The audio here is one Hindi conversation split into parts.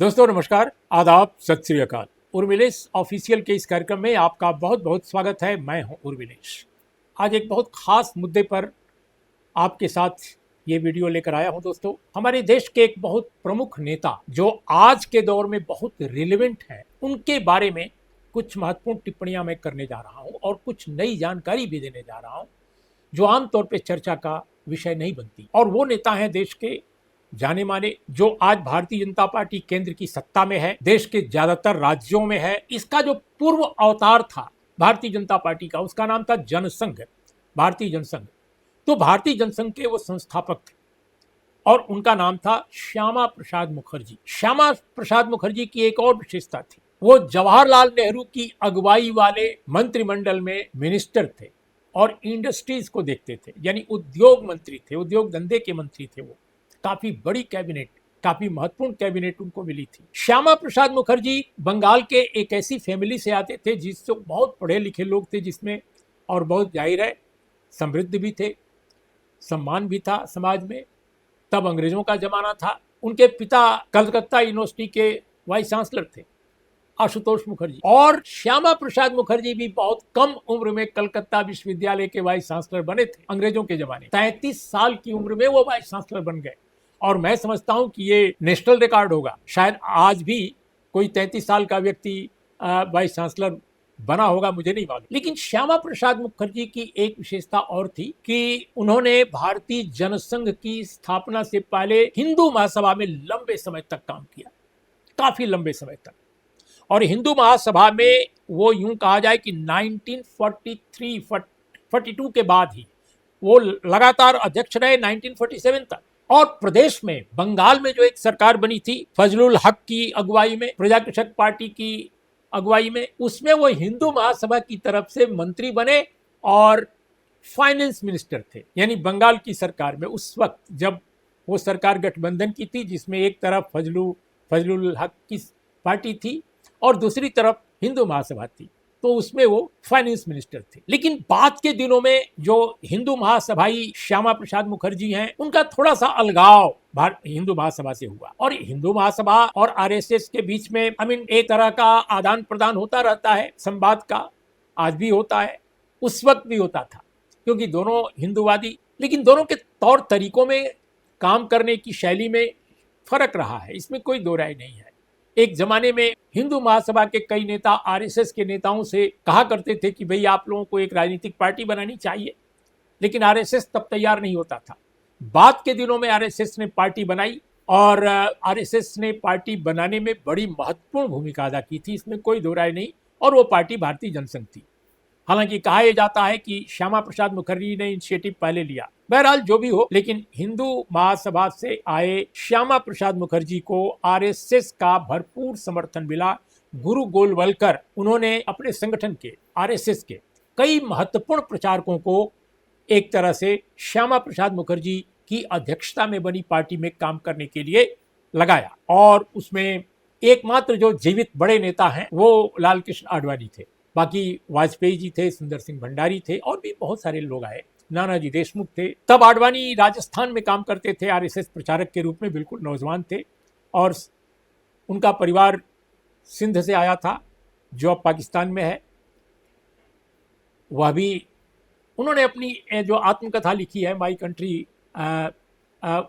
दोस्तों नमस्कार, आदाब, सत श्री अकाल। उर्मिलेश ऑफिशियल के इस कार्यक्रम में आपका बहुत बहुत स्वागत है। मैं हूं उर्मिलेश। आज एक बहुत खास मुद्दे पर आपके साथ ये वीडियो लेकर आया हूं। दोस्तों, हमारे देश के एक बहुत प्रमुख नेता जो आज के दौर में बहुत रिलेवेंट है, उनके बारे में कुछ महत्वपूर्ण टिप्पणियां मैं करने जा रहा हूं और कुछ नई जानकारी भी देने जा रहा हूं जो आमतौर पर चर्चा का विषय नहीं बनती। और वो नेता हैं देश के जाने माने, जो आज भारतीय जनता पार्टी केंद्र की सत्ता में है, देश के ज्यादातर राज्यों में है। इसका जो पूर्व अवतार था भारतीय जनता पार्टी का, उसका नाम था जनसंघ, भारतीय जनसंघ। तो भारतीय जनसंघ के वो संस्थापक थे और उनका नाम था श्यामा प्रसाद मुखर्जी। श्यामा प्रसाद मुखर्जी की एक और विशेषता थी, वो जवाहरलाल नेहरू की अगुवाई वाले मंत्रिमंडल में मिनिस्टर थे और इंडस्ट्रीज को देखते थे, यानी उद्योग मंत्री थे, उद्योग धंधे के मंत्री थे। वो काफी बड़ी कैबिनेट, काफी महत्वपूर्ण कैबिनेट उनको मिली थी। श्यामा प्रसाद मुखर्जी बंगाल के एक ऐसी फैमिली से आते थे जिससे बहुत पढ़े लिखे लोग थे, जिसमें और बहुत जाहिर है समृद्ध भी थे, सम्मान भी था समाज में। तब अंग्रेजों का जमाना था। उनके पिता कलकत्ता यूनिवर्सिटी के वाइस चांसलर थे, आशुतोष मुखर्जी। और श्यामा प्रसाद मुखर्जी भी बहुत कम उम्र में कलकत्ता विश्वविद्यालय के वाइस चांसलर बने थे अंग्रेजों के जमाने। 33 साल की उम्र में वो वाइस चांसलर बन गए और मैं समझता हूं कि ये नेशनल रिकॉर्ड होगा। शायद आज भी कोई 33 साल का व्यक्ति वाइस चांसलर बना होगा, मुझे नहीं मालूम। लेकिन श्यामा प्रसाद मुखर्जी की एक विशेषता और थी कि उन्होंने भारतीय जनसंघ की स्थापना से पहले हिंदू महासभा में लंबे समय तक काम किया, काफी लंबे समय तक। और हिंदू महासभा में वो यूं कहा जाए कि 1942 के बाद ही वो लगातार अध्यक्ष रहे 1947 तक। और प्रदेश में, बंगाल में जो एक सरकार बनी थी फजलुल हक की अगुवाई में, प्रजा कृषक पार्टी की अगुवाई में, उसमें वो हिंदू महासभा की तरफ से मंत्री बने और फाइनेंस मिनिस्टर थे। यानी बंगाल की सरकार में उस वक्त जब वो सरकार गठबंधन की थी, जिसमें एक तरफ फजलुल हक की पार्टी थी और दूसरी तरफ हिंदू महासभा थी, तो उसमें वो फाइनेंस मिनिस्टर थे। लेकिन बाद के दिनों में जो हिंदू महासभाई श्यामा प्रसाद मुखर्जी हैं, उनका थोड़ा सा अलगाव हिंदू महासभा से हुआ। और हिंदू महासभा और आरएसएस के बीच में एक तरह का आदान प्रदान होता रहता है, संवाद का। आज भी होता है, उस वक्त भी होता था, क्योंकि दोनों हिंदूवादी, लेकिन दोनों के तौर तरीकों में, काम करने की शैली में फर्क रहा है, इसमें कोई दो राय नहीं है। एक जमाने में हिंदू महासभा के कई नेता आरएसएस के नेताओं से कहा करते थे कि भाई आप लोगों को एक राजनीतिक पार्टी बनानी चाहिए, लेकिन आरएसएस तब तैयार नहीं होता था। बाद के दिनों में आरएसएस ने पार्टी बनाई और आरएसएस ने पार्टी बनाने में बड़ी महत्वपूर्ण भूमिका अदा की थी, इसमें कोई दो राय नहीं। और वो पार्टी भारतीय जनसंघ थी। हालांकि कहा यह जाता है कि श्यामा प्रसाद मुखर्जी ने इनिशिएटिव पहले लिया। बहरहाल जो भी हो, लेकिन हिंदू महासभा से आए श्यामा प्रसाद मुखर्जी को आरएसएस का भरपूर समर्थन मिला। गुरु गोलवलकर, उन्होंने अपने संगठन के, आरएसएस के कई महत्वपूर्ण प्रचारकों को एक तरह से श्यामा प्रसाद मुखर्जी की अध्यक्षता में बनी पार्टी में काम करने के लिए लगाया। और उसमें एकमात्र जो जीवित बड़े नेता हैं वो लाल कृष्ण आडवाणी थे। बाकी वाजपेयी जी थे, सुंदर सिंह भंडारी थे और भी बहुत सारे लोग आए, नानाजी देशमुख थे। तब आडवाणी राजस्थान में काम करते थे, आरएसएस प्रचारक के रूप में, बिल्कुल नौजवान थे। और उनका परिवार सिंध से आया था, जो अब पाकिस्तान में है। वह भी, उन्होंने अपनी जो आत्मकथा लिखी है माई कंट्री,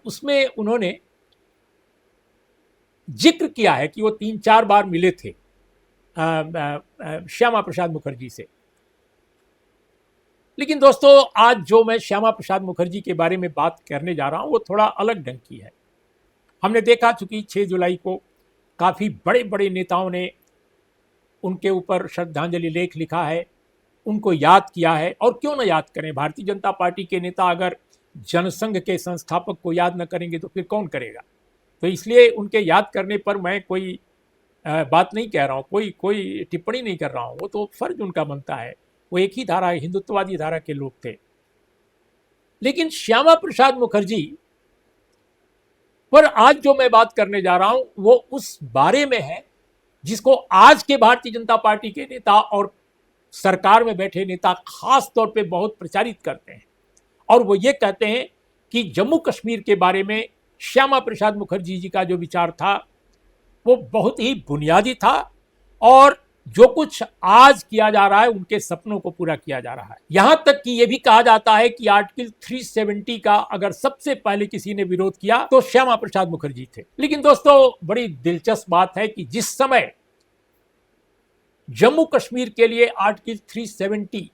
उसमें उन्होंने जिक्र किया है कि वो 3-4 बार मिले थे श्यामा प्रसाद मुखर्जी से। लेकिन दोस्तों, आज जो मैं श्यामा प्रसाद मुखर्जी के बारे में बात करने जा रहा हूं वो थोड़ा अलग ढंग की है। हमने देखा, चूंकि 6 जुलाई को काफ़ी बड़े बड़े नेताओं ने उनके ऊपर श्रद्धांजलि लेख लिखा है, उनको याद किया है। और क्यों ना याद करें, भारतीय जनता पार्टी के नेता अगर जनसंघ के संस्थापक को याद न करेंगे तो फिर कौन करेगा। तो इसलिए उनके याद करने पर मैं कोई बात नहीं कह रहा हूँ, कोई टिप्पणी नहीं कर रहा हूँ, वो तो फर्ज उनका बनता है। वो एक ही धारा, हिंदुत्ववादी धारा के लोग थे। लेकिन श्यामा प्रसाद मुखर्जी पर आज जो मैं बात करने जा रहा हूं वो उस बारे में है जिसको आज के भारतीय जनता पार्टी के नेता और सरकार में बैठे नेता खास तौर पे बहुत प्रचारित करते हैं। और वो ये कहते हैं कि जम्मू कश्मीर के बारे में श्यामा प्रसाद मुखर्जी जी का जो विचार था वो बहुत ही बुनियादी था और जो कुछ आज किया जा रहा है उनके सपनों को पूरा किया जा रहा है। यहां तक कि यह भी कहा जाता है कि आर्टिकल 370 का अगर सबसे पहले किसी ने विरोध किया तो श्यामा प्रसाद मुखर्जी थे। लेकिन दोस्तों बड़ी दिलचस्प बात है कि जिस समय जम्मू कश्मीर के लिए आर्टिकल 370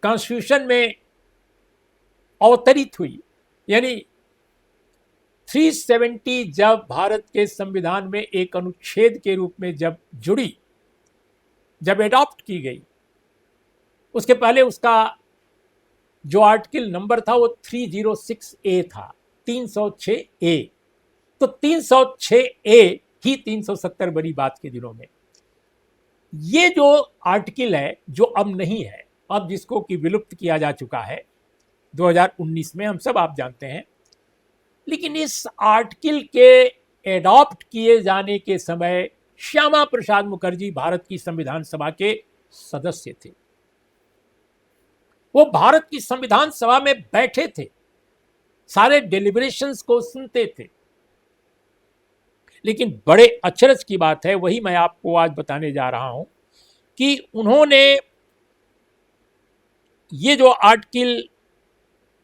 कॉन्स्टिट्यूशन में अवतरित हुई, यानी 370 जब भारत के संविधान में एक अनुच्छेद के रूप में जब जुड़ी, जब एडॉप्ट की गई, उसके पहले उसका जो आर्टिकल नंबर था वो 306A था, 306A। तो 306A ही 370 बनी बात के दिनों में। ये जो आर्टिकल है जो अब नहीं है, अब जिसको कि विलुप्त किया जा चुका है 2019 में, हम सब आप जानते हैं। लेकिन इस आर्टिकल के एडॉप्ट किए जाने के समय श्यामा प्रसाद मुखर्जी भारत की संविधान सभा के सदस्य थे। वो भारत की संविधान सभा में बैठे थे, सारे डेलिब्रेशंस को सुनते थे। लेकिन बड़े अचरज की बात है, वही मैं आपको आज बताने जा रहा हूं, कि उन्होंने ये जो आर्टिकल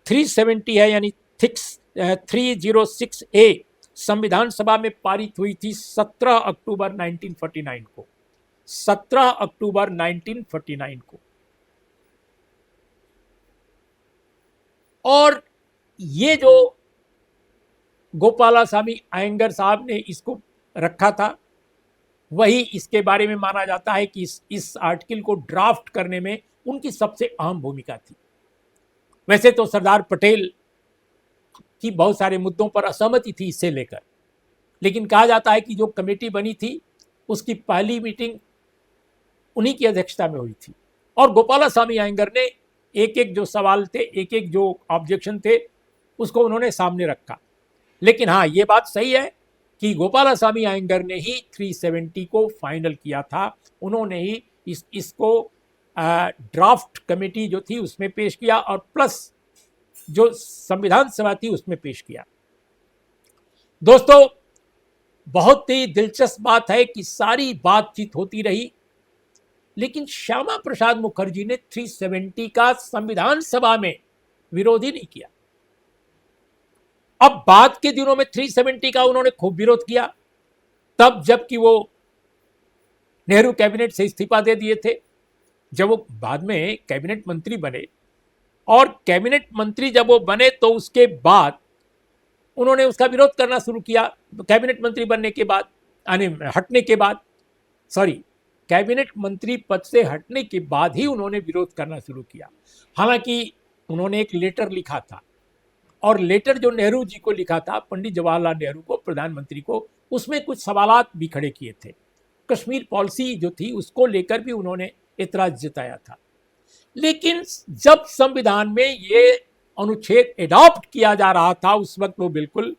370 है यानी 306A संविधान सभा में पारित हुई थी 17 अक्टूबर 1949 को, 17 अक्टूबर 1949 को। और ये जो गोपालास्वामी अयंगर साहब ने इसको रखा था, वही इसके बारे में माना जाता है कि इस आर्टिकल को ड्राफ्ट करने में उनकी सबसे अहम भूमिका थी। वैसे तो सरदार पटेल की बहुत सारे मुद्दों पर असहमति थी इससे लेकर, लेकिन कहा जाता है कि जो कमेटी बनी थी उसकी पहली मीटिंग उन्हीं की अध्यक्षता में हुई थी और गोपालास्वामी अयंगर ने एक एक जो सवाल थे, एक एक जो ऑब्जेक्शन थे, उसको उन्होंने सामने रखा। लेकिन हाँ, ये बात सही है कि गोपालास्वामी अयंगर ने ही 370 को फाइनल किया था। उन्होंने ही इसको ड्राफ्ट कमेटी जो थी उसमें पेश किया और प्लस जो संविधान सभा थी उसमें पेश किया। दोस्तों बहुत ही दिलचस्प बात है कि सारी बातचीत होती रही, लेकिन श्यामा प्रसाद मुखर्जी ने 370 का संविधान सभा में विरोध ही नहीं किया। अब बाद के दिनों में 370 का उन्होंने खूब विरोध किया, तब जबकि वो नेहरू कैबिनेट से इस्तीफा दे दिए थे। जब वो बाद में कैबिनेट मंत्री बने और कैबिनेट मंत्री जब वो बने तो उसके बाद उन्होंने उसका विरोध करना शुरू किया। कैबिनेट मंत्री बनने के बाद, हटने के बाद, कैबिनेट मंत्री पद से हटने के बाद ही उन्होंने विरोध करना शुरू किया। हालांकि उन्होंने एक लेटर लिखा था और लेटर जो नेहरू जी को लिखा था, पंडित जवाहरलाल नेहरू को, प्रधानमंत्री को, उसमें कुछ सवालात भी खड़े किए थे। कश्मीर पॉलिसी जो थी उसको लेकर भी उन्होंने एतराज जताया था। लेकिन जब संविधान में ये अनुच्छेद एडॉप्ट किया जा रहा था उस वक्त वो बिल्कुल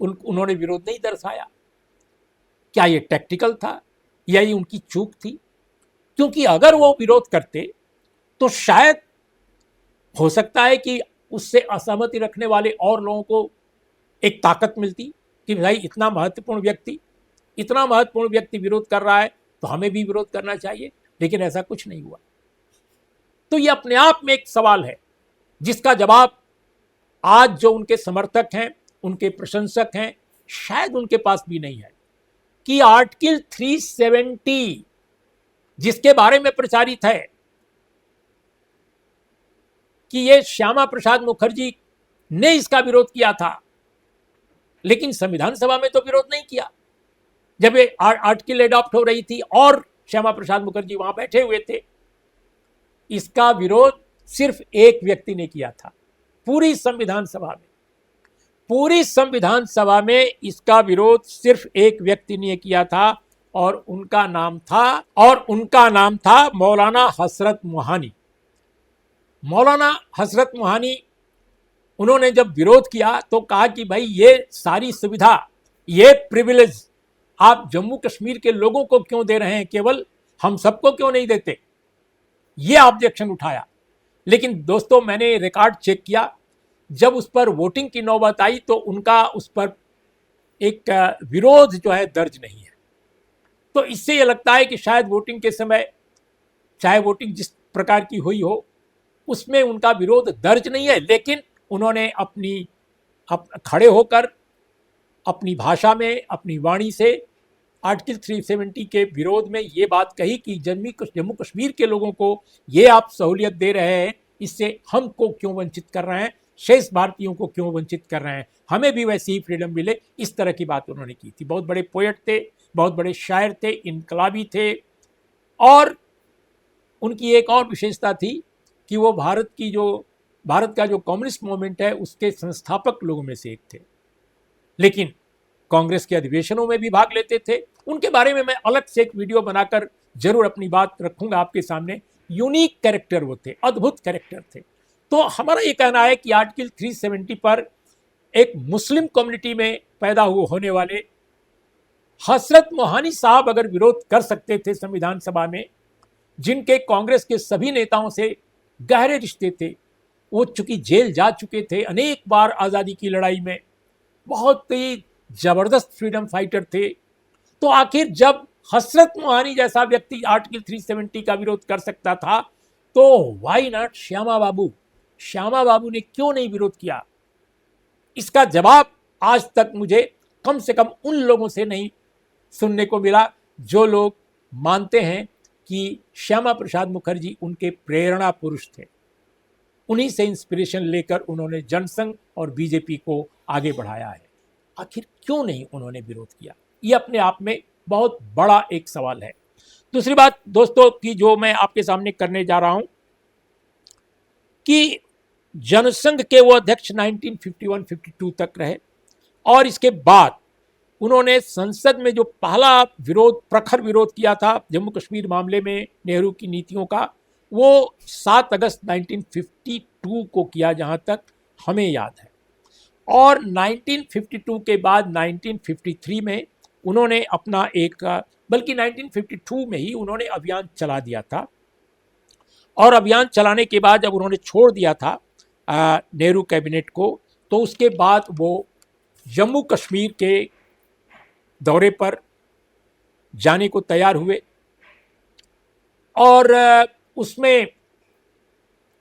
उन्होंने विरोध नहीं दर्शाया। क्या ये टैक्टिकल था या ये उनकी चूक थी? क्योंकि अगर वो विरोध करते तो शायद हो सकता है कि उससे असहमति रखने वाले और लोगों को एक ताकत मिलती कि भाई इतना महत्वपूर्ण व्यक्ति विरोध कर रहा है तो हमें भी विरोध करना चाहिए। लेकिन ऐसा कुछ नहीं हुआ। तो ये अपने आप में एक सवाल है जिसका जवाब आज जो उनके समर्थक हैं, उनके प्रशंसक हैं, शायद उनके पास भी नहीं है कि आर्टिकल 370 जिसके बारे में प्रचारित है कि ये श्यामा प्रसाद मुखर्जी ने इसका विरोध किया था, लेकिन संविधान सभा में तो विरोध नहीं किया जब ये आर्टिकल एडॉप्ट हो रही थी और श्यामा प्रसाद मुखर्जी वहां बैठे हुए थे। इसका विरोध सिर्फ एक व्यक्ति ने किया था पूरी संविधान सभा में इसका विरोध सिर्फ एक व्यक्ति ने किया था और उनका नाम था मौलाना हसरत मोहानी। मौलाना हसरत मोहानी, उन्होंने जब विरोध किया तो कहा कि भाई ये सारी सुविधा, ये प्रिविलेज आप जम्मू कश्मीर के लोगों को क्यों दे रहे हैं, केवल हम सबको क्यों नहीं देते? ये ऑब्जेक्शन उठाया। लेकिन दोस्तों मैंने रिकॉर्ड चेक किया, जब उस पर वोटिंग की नौबत आई तो उनका उस पर एक विरोध जो है दर्ज नहीं है। तो इससे ये लगता है कि शायद वोटिंग के समय, चाहे वोटिंग जिस प्रकार की हुई हो, उसमें उनका विरोध दर्ज नहीं है, लेकिन उन्होंने खड़े होकर अपनी भाषा में, अपनी वाणी से आर्टिकल 370 के विरोध में ये बात कही कि जम्मू कश्मीर के लोगों को ये आप सहूलियत दे रहे हैं, इससे हमको क्यों वंचित कर रहे हैं, शेष भारतीयों को क्यों वंचित कर रहे हैं, हमें भी वैसी ही फ्रीडम मिले। इस तरह की बात उन्होंने की थी। बहुत बड़े पोएट थे, बहुत बड़े शायर थे, इनकलाबी थे। और उनकी एक और विशेषता थी कि वो भारत का जो कम्युनिस्ट मूवमेंट है उसके संस्थापक लोगों में से एक थे, लेकिन कांग्रेस के अधिवेशनों में भी भाग लेते थे। उनके बारे में मैं अलग से एक वीडियो बनाकर जरूर अपनी बात रखूंगा आपके सामने। यूनिक कैरेक्टर वो थे, अद्भुत कैरेक्टर थे। तो हमारा ये कहना है कि आर्टिकल 370 पर एक मुस्लिम कम्युनिटी में पैदा होने वाले हसरत मोहानी साहब अगर विरोध कर सकते थे संविधान सभा में, जिनके कांग्रेस के सभी नेताओं से गहरे रिश्ते थे, वो चूंकि जेल जा चुके थे अनेक बार आज़ादी की लड़ाई में, बहुत ही जबरदस्त फ्रीडम फाइटर थे, तो आखिर जब हसरत मोहानी जैसा व्यक्ति आर्टिकल 370 का विरोध कर सकता था, तो व्हाई नॉट श्यामा बाबू ने क्यों नहीं विरोध किया? इसका जवाब आज तक मुझे कम से कम उन लोगों से नहीं सुनने को मिला जो लोग मानते हैं कि श्यामा प्रसाद मुखर्जी उनके प्रेरणा पुरुष थे। उन्हीं से इंस्पिरेशन लेकर उन्होंने जनसंघ और बीजेपी को आगे बढ़ाया है। आखिर क्यों नहीं उन्होंने विरोध किया? ये अपने आप में बहुत बड़ा एक सवाल है। दूसरी बात दोस्तों की जो मैं आपके सामने करने जा रहा हूं कि जनसंघ के वो अध्यक्ष 1951-52 तक रहे, और इसके बाद उन्होंने संसद में जो पहला प्रखर विरोध किया था जम्मू कश्मीर मामले में नेहरू की नीतियों का, वो 7 अगस्त 1952 को किया, जहां तक हमें याद है। और 1952 के बाद 1953 में उन्होंने अपना बल्कि 1952 में ही उन्होंने अभियान चला दिया था। और अभियान चलाने के बाद जब उन्होंने छोड़ दिया था नेहरू कैबिनेट को, तो उसके बाद वो जम्मू कश्मीर के दौरे पर जाने को तैयार हुए। और उसमें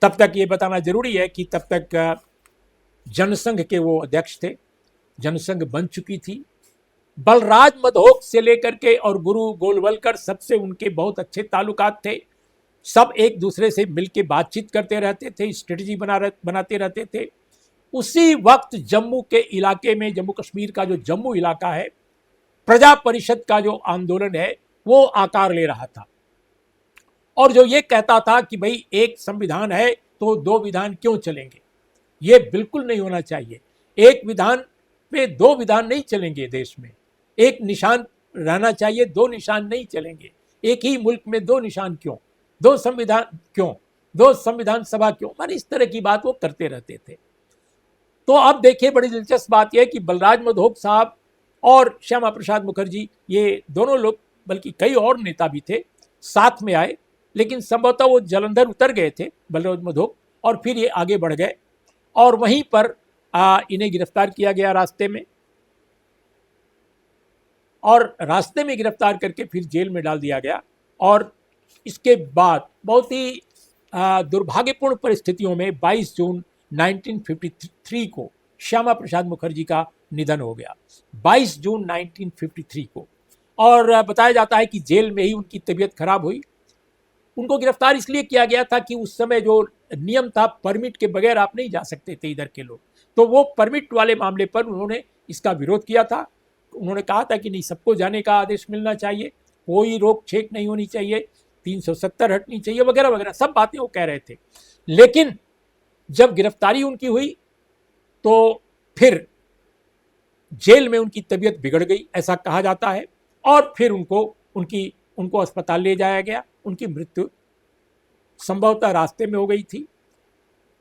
तब तक ये बताना जरूरी है कि तब तक जनसंघ के वो अध्यक्ष थे, जनसंघ बन चुकी थी। बलराज मधोक से लेकर के और गुरु गोलवलकर, सबसे उनके बहुत अच्छे ताल्लुकात थे। सब एक दूसरे से मिलकर बातचीत करते रहते थे, स्ट्रेटजी बनाते रहते थे। उसी वक्त जम्मू के इलाके में, जम्मू कश्मीर का जो जम्मू इलाका है, प्रजा परिषद का जो आंदोलन है वो आकार ले रहा था, और जो ये कहता था कि भाई एक संविधान है तो 2 विधान क्यों चलेंगे, ये बिल्कुल नहीं होना चाहिए। एक विधान पे 2 विधान नहीं चलेंगे देश में, एक निशान रहना चाहिए, 2 निशान नहीं चलेंगे। एक ही मुल्क में 2 निशान क्यों, 2 संविधान क्यों, 2 संविधान सभा क्यों, माने इस तरह की बात वो करते रहते थे। तो अब देखिए, बड़ी दिलचस्प बात यह है कि बलराज मधोक साहब और श्यामा प्रसाद मुखर्जी, ये दोनों लोग, बल्कि कई और नेता भी थे, साथ में आए, लेकिन संभवतः वो जलंधर उतर गए थे बलराज मधोक, और फिर ये आगे बढ़ गए और वहीं पर इन्हें गिरफ्तार किया गया रास्ते में, और रास्ते में गिरफ्तार करके फिर जेल में डाल दिया गया। और इसके बाद बहुत ही दुर्भाग्यपूर्ण परिस्थितियों में 22 जून 1953 को श्यामा प्रसाद मुखर्जी का निधन हो गया, 22 जून 1953 को। और बताया जाता है कि जेल में ही उनकी तबीयत खराब हुई। उनको गिरफ्तार इसलिए किया गया था कि उस समय जो नियम था, परमिट के बगैर आप नहीं जा सकते थे इधर के लोग, तो वो परमिट वाले मामले पर उन्होंने इसका विरोध किया था। उन्होंने कहा था कि नहीं, सबको जाने का आदेश मिलना चाहिए, कोई रोक छेक नहीं होनी चाहिए, 370 हटनी चाहिए, वगैरह वगैरह सब बातें वो कह रहे थे। लेकिन जब गिरफ्तारी उनकी हुई तो फिर जेल में उनकी तबीयत बिगड़ गई, ऐसा कहा जाता है, और फिर उनको अस्पताल ले जाया गया। उनकी मृत्यु संभवतः रास्ते में हो गई थी।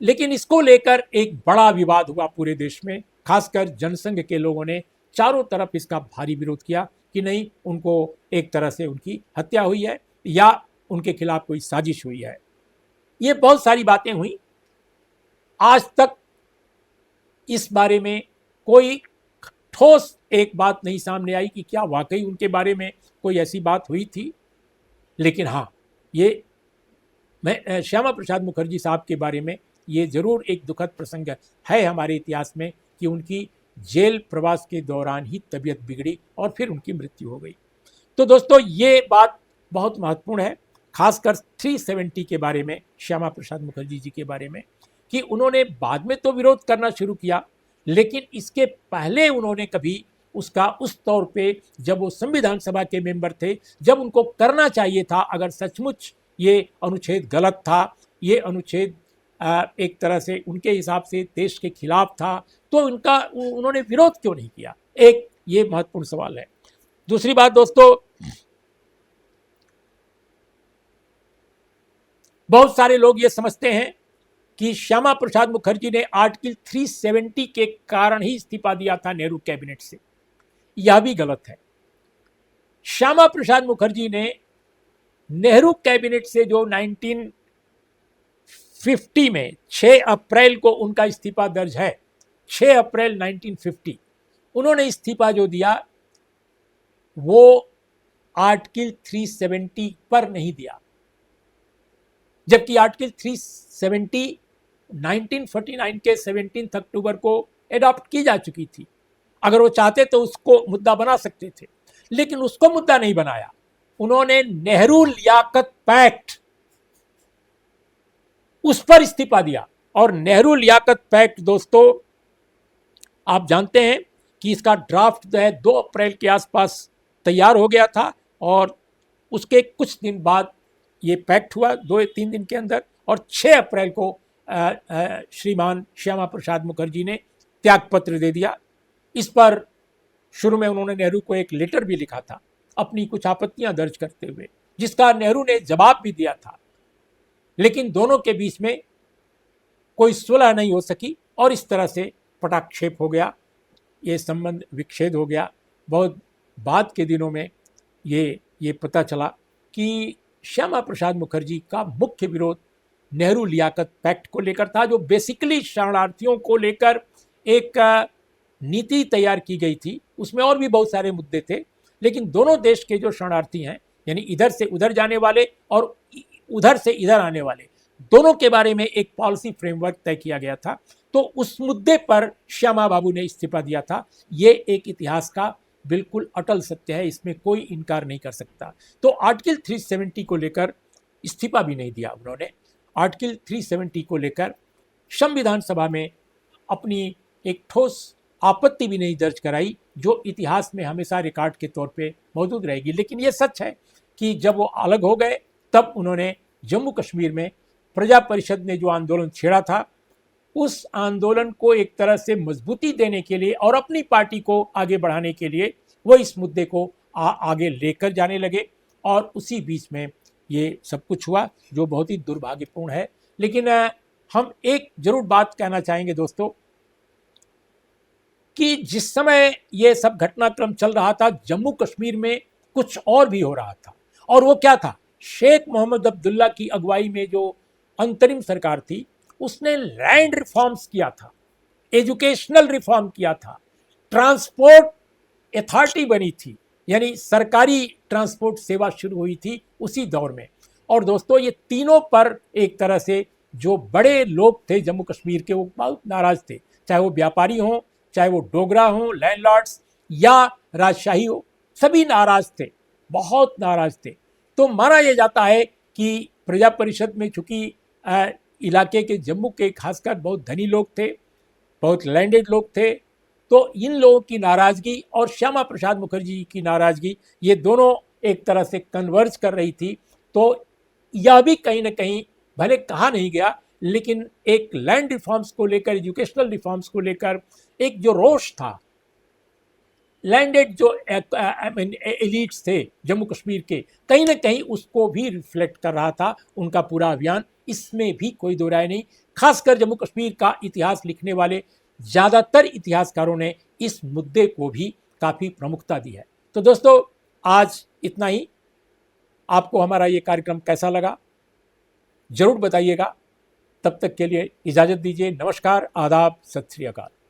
लेकिन इसको लेकर एक बड़ा विवाद हुआ पूरे देश में, खासकर जनसंघ के लोगों ने चारों तरफ इसका भारी विरोध किया कि नहीं, उनको एक तरह से उनकी हत्या हुई है या उनके खिलाफ कोई साजिश हुई है। ये बहुत सारी बातें हुई। आज तक इस बारे में कोई ठोस एक बात नहीं सामने आई कि क्या वाकई उनके बारे में कोई ऐसी बात हुई थी। लेकिन हाँ, ये मैं श्यामा प्रसाद मुखर्जी साहब के बारे में ये ज़रूर एक दुखद प्रसंग है हमारे इतिहास में कि उनकी जेल प्रवास के दौरान ही तबीयत बिगड़ी और फिर उनकी मृत्यु हो गई। तो दोस्तों, ये बात बहुत महत्वपूर्ण है, खासकर 370 के बारे में, श्यामा प्रसाद मुखर्जी जी के बारे में, कि उन्होंने बाद में तो विरोध करना शुरू किया, लेकिन इसके पहले उन्होंने कभी उसका उस तौर पे, जब वो संविधान सभा के मेंबर थे, जब उनको करना चाहिए था, अगर सचमुच ये अनुच्छेद गलत था, ये अनुच्छेद एक तरह से उनके हिसाब से देश के खिलाफ था, तो उन्होंने विरोध क्यों नहीं किया? एक ये महत्वपूर्ण सवाल है। दूसरी बात दोस्तों, बहुत सारे लोग ये समझते हैं कि श्यामा प्रसाद मुखर्जी ने आर्टिकल 370 के कारण ही इस्तीफा दिया था नेहरू कैबिनेट से। यह भी गलत है। श्यामा प्रसाद मुखर्जी ने नेहरू कैबिनेट से जो 1950 में 6 अप्रैल को उनका इस्तीफा दर्ज है, 6 अप्रैल 1950, उन्होंने इस्तीफा जो दिया वो आर्टिकल 370 पर नहीं दिया, जबकि आर्टिकल 370 1949 के 17 अक्टूबर को एडॉप्ट की जा चुकी थी। अगर वो चाहते तो उसको मुद्दा बना सकते थे, लेकिन उसको मुद्दा नहीं बनाया। उन्होंने नेहरू लियाकत पैक्ट, उस पर इस्तीफा दिया। और नेहरू लियाकत पैक्ट दोस्तों, आप जानते हैं कि इसका ड्राफ्ट जो है 2 अप्रैल के आसपास तैयार हो गया था और उसके कुछ दिन बाद ये पैक्ट हुआ, 2-3 दिन के अंदर, और 6 अप्रैल को श्रीमान श्यामा प्रसाद मुखर्जी ने त्यागपत्र दे दिया। इस पर शुरू में उन्होंने नेहरू को एक लेटर भी लिखा था अपनी कुछ आपत्तियां दर्ज करते हुए, जिसका नेहरू ने जवाब भी दिया था, लेकिन दोनों के बीच में कोई सुलह नहीं हो सकी और इस तरह से पटाक्षेप हो गया, ये संबंध विच्छेद हो गया। बहुत बाद के दिनों में ये पता चला कि श्यामा प्रसाद मुखर्जी का मुख्य विरोध नेहरू लियाकत पैक्ट को लेकर था, जो बेसिकली शरणार्थियों को लेकर एक नीति तैयार की गई थी। उसमें और भी बहुत सारे मुद्दे थे, लेकिन दोनों देश के जो शरणार्थी हैं, यानी इधर से उधर जाने वाले और उधर से इधर आने वाले, दोनों के बारे में एक पॉलिसी फ्रेमवर्क तय किया गया था। तो उस मुद्दे पर श्यामा बाबू ने इस्तीफा दिया था। ये एक इतिहास का बिल्कुल अटल सत्य है, इसमें कोई इनकार नहीं कर सकता। तो आर्टिकल 370 को लेकर इस्तीफा भी नहीं दिया उन्होंने। आर्टिकल 370 को लेकर संविधान सभा में अपनी एक ठोस आपत्ति भी नहीं दर्ज कराई, जो इतिहास में हमेशा रिकॉर्ड के तौर पे मौजूद रहेगी। लेकिन ये सच है कि जब वो अलग हो गए, तब उन्होंने जम्मू कश्मीर में प्रजा परिषद ने जो आंदोलन छेड़ा था, उस आंदोलन को एक तरह से मजबूती देने के लिए और अपनी पार्टी को आगे बढ़ाने के लिए वो इस मुद्दे को आगे लेकर जाने लगे, और उसी बीच में ये सब कुछ हुआ, जो बहुत ही दुर्भाग्यपूर्ण है। लेकिन हम एक जरूर बात कहना चाहेंगे दोस्तों, कि जिस समय ये सब घटनाक्रम चल रहा था, जम्मू कश्मीर में कुछ और भी हो रहा था। और वो क्या था? शेख मोहम्मद अब्दुल्ला की अगुवाई में जो अंतरिम सरकार थी, उसने लैंड रिफॉर्म्स किया था, एजुकेशनल रिफॉर्म किया था, ट्रांसपोर्ट अथॉरिटी बनी थी, यानी सरकारी ट्रांसपोर्ट सेवा शुरू हुई थी उसी दौर में। और दोस्तों, ये तीनों पर एक तरह से जो बड़े लोग थे जम्मू कश्मीर के, वो बहुत नाराज थे, चाहे वो व्यापारी हों, चाहे वो डोगरा हों, लैंडलॉर्ड्स, या राजशाही हो, सभी नाराज थे, बहुत नाराज थे। तो माना यह जाता है कि प्रजा परिषद में चूंकि इलाके के जम्मू के खासकर बहुत धनी लोग थे, बहुत लैंडेड लोग थे, तो इन लोगों की नाराज़गी और श्यामा प्रसाद मुखर्जी की नाराज़गी, ये दोनों एक तरह से कन्वर्ज कर रही थी। तो यह भी कहीं ना कहीं, भले कहा नहीं गया, लेकिन एक लैंड रिफॉर्म्स को लेकर, एजुकेशनल रिफॉर्म्स को लेकर एक जो रोष था, लैंडेड जो एलिट्स थे जम्मू कश्मीर के, कहीं ना कहीं उसको भी रिफ्लेक्ट कर रहा था उनका पूरा अभियान। इसमें भी कोई दो राय नहीं। खासकर जम्मू कश्मीर का इतिहास लिखने वाले ज़्यादातर इतिहासकारों ने इस मुद्दे को भी काफ़ी प्रमुखता दी है। तो दोस्तों, आज इतना ही। आपको हमारा ये कार्यक्रम कैसा लगा ज़रूर बताइएगा। तब तक के लिए इजाज़त दीजिए। नमस्कार, आदाब, सत श्री अकाल।